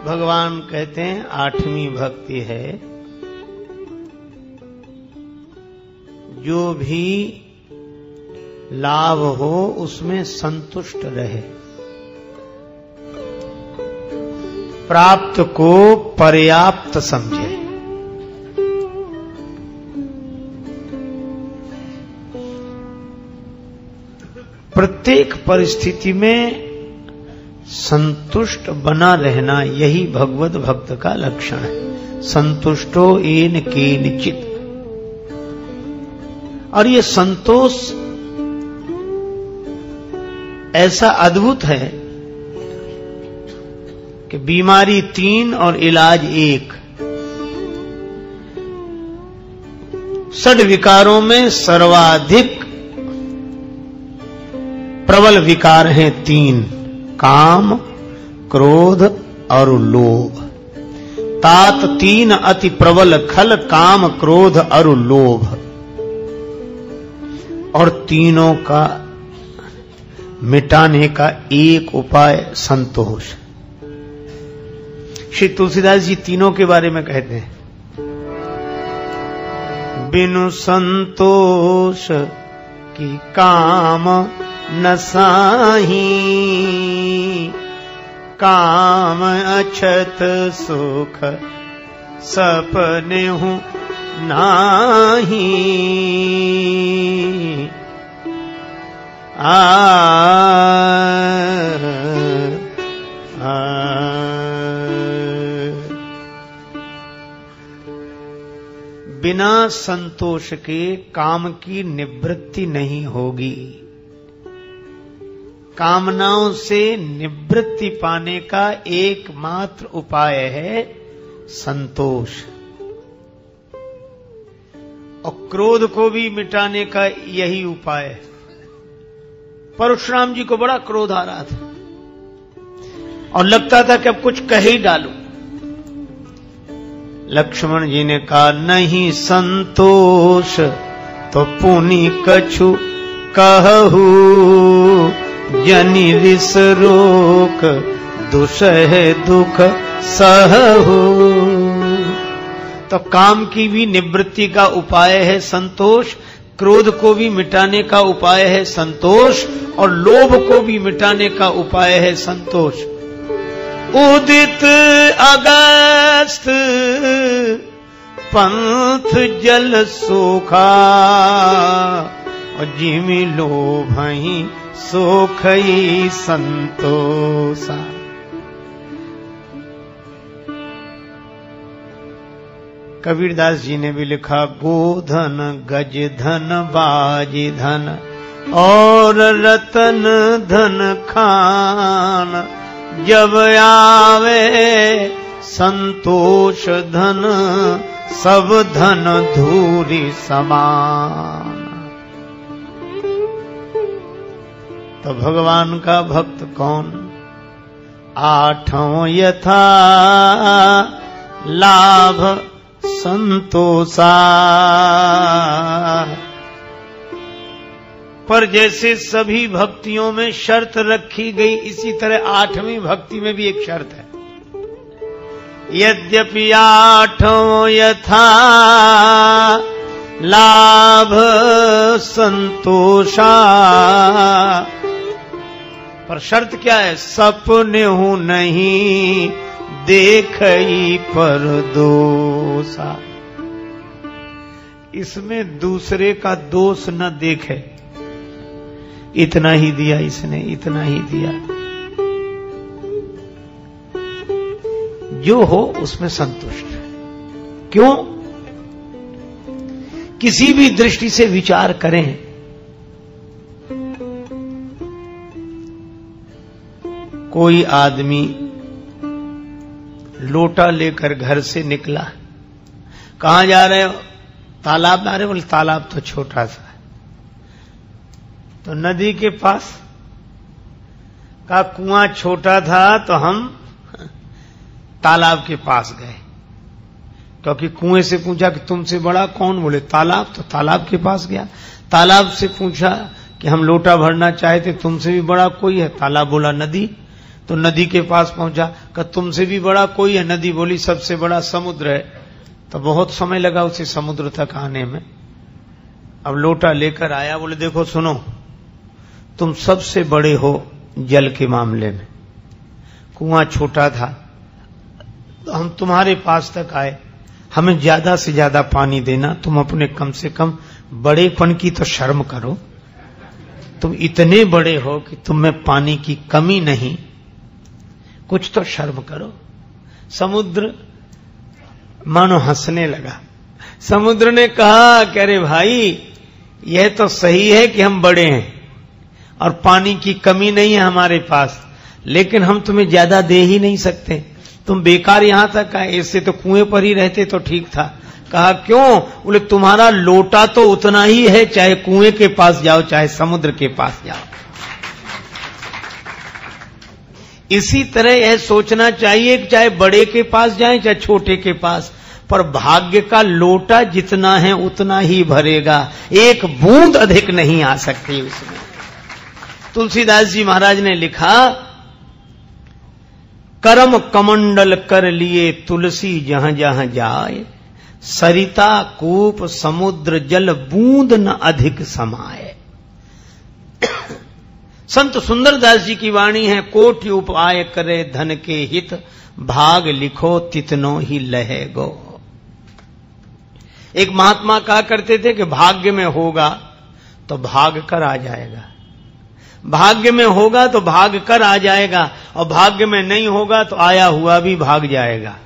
भगवान कहते हैं 8वीं भक्ति है, जो भी लाभ हो उसमें संतुष्ट रहे, प्राप्त को पर्याप्त समझे। प्रत्येक परिस्थिति में संतुष्ट बना रहना, यही भगवत भक्त का लक्षण है। संतुष्टो येन केनचित्। और ये संतोष ऐसा अद्भुत है कि बीमारी 3 और इलाज 1। षड विकारों में सर्वाधिक प्रबल विकार हैं 3, काम, क्रोध और लोभ। तात 3 अति प्रबल खल, काम, क्रोध और लोभ। और तीनों का मिटाने का एक उपाय संतोष। श्री तुलसीदास जी तीनों के बारे में कहते हैं, बिनु संतोष की काम न साही, काम अछत सुख सपने हूँ नाही। बिना संतोष के काम की निवृत्ति नहीं होगी। कामनाओं से निवृत्ति पाने का एकमात्र उपाय है संतोष। और क्रोध को भी मिटाने का यही उपाय है। परशुराम जी को बड़ा क्रोध आ रहा था और लगता था कि अब कुछ कह ही डालूं। लक्ष्मण जी ने कहा, नहीं संतोष तो पुनि कछु कहू, जनि रिस रोक दुसह दुख सहू। तो काम की भी निवृत्ति का उपाय है संतोष, क्रोध को भी मिटाने का उपाय है संतोष, और लोभ को भी मिटाने का उपाय है संतोष। उदित अगस्त पंथ जल सोखा, और जिमि लोभहि सोखई संतोषा। कबीरदास जी ने भी लिखा, गोधन गज धन बाज धन और रतन धन खान, जब आवे संतोष धन सब धन धूरी समान। तो भगवान का भक्त कौन? 8वां यथा लाभ संतोषा। पर जैसे सभी भक्तियों में शर्त रखी गई, इसी तरह 8वीं भक्ति में भी एक शर्त है। यद्यपि 8वां यथा लाभ संतोषा, पर शर्त क्या है? सपने हूं नहीं देखई पर दोषा। इसमें दूसरे का दोष न देखे। इतना ही दिया इसने, इतना ही दिया। जो हो उसमें संतुष्ट। क्यों? किसी भी दृष्टि से विचार करें, कोई आदमी लोटा लेकर घर से निकला, कहां जा रहे हो? तालाब जा रहे हो? बोले तालाब तो छोटा सा है। तो नदी के पास का कुआं छोटा था तो हम तालाब के पास गए, क्योंकि कुएं से पूछा कि तुमसे बड़ा कौन? बोले तालाब। तो तालाब के पास गया। तालाब से पूछा कि हम लोटा भरना चाहते, तुमसे भी बड़ा कोई है? तालाब बोला नदी। तो नदी के पास पहुंचा, कि तुमसे भी बड़ा कोई है? नदी बोली सबसे बड़ा समुद्र है। तो बहुत समय लगा उसे समुद्र तक आने में। अब लोटा लेकर आया, बोले देखो सुनो, तुम सबसे बड़े हो जल के मामले में, कुआं छोटा था तो हम तुम्हारे पास तक आए, हमें ज्यादा से ज्यादा पानी देना, तुम अपने कम से कम बड़ेपन की तो शर्म करो, तुम इतने बड़े हो कि तुम में पानी की कमी नहीं, कुछ तो शर्म करो। समुद्र मानो हंसने लगा। समुद्र ने कहा कि अरे भाई, यह तो सही है कि हम बड़े हैं और पानी की कमी नहीं है हमारे पास, लेकिन हम तुम्हें ज्यादा दे ही नहीं सकते, तुम बेकार यहां तक आए, इससे तो कुएं पर ही रहते तो ठीक था। कहा क्यों? बोले तुम्हारा लोटा तो उतना ही है, चाहे कुएं के पास जाओ चाहे समुद्र के पास जाओ। इसी तरह यह सोचना चाहिए कि चाहे बड़े के पास जाएं चाहे छोटे के पास, पर भाग्य का लोटा जितना है उतना ही भरेगा, एक बूंद अधिक नहीं आ सकती उसमें। तुलसीदास जी महाराज ने लिखा, करम कमंडल कर लिए तुलसी जहां जहां जाए, सरिता कूप समुद्र जल बूंद न अधिक समाए। संत सुंदरदास जी की वाणी है, कोटि उपाय करे धन के हित, भाग लिखो तितनो ही लहे गो। एक महात्मा कहा करते थे कि भाग्य में होगा तो भाग कर आ जाएगा, भाग्य में होगा तो भाग कर आ जाएगा, और भाग्य में नहीं होगा तो आया हुआ भी भाग जाएगा।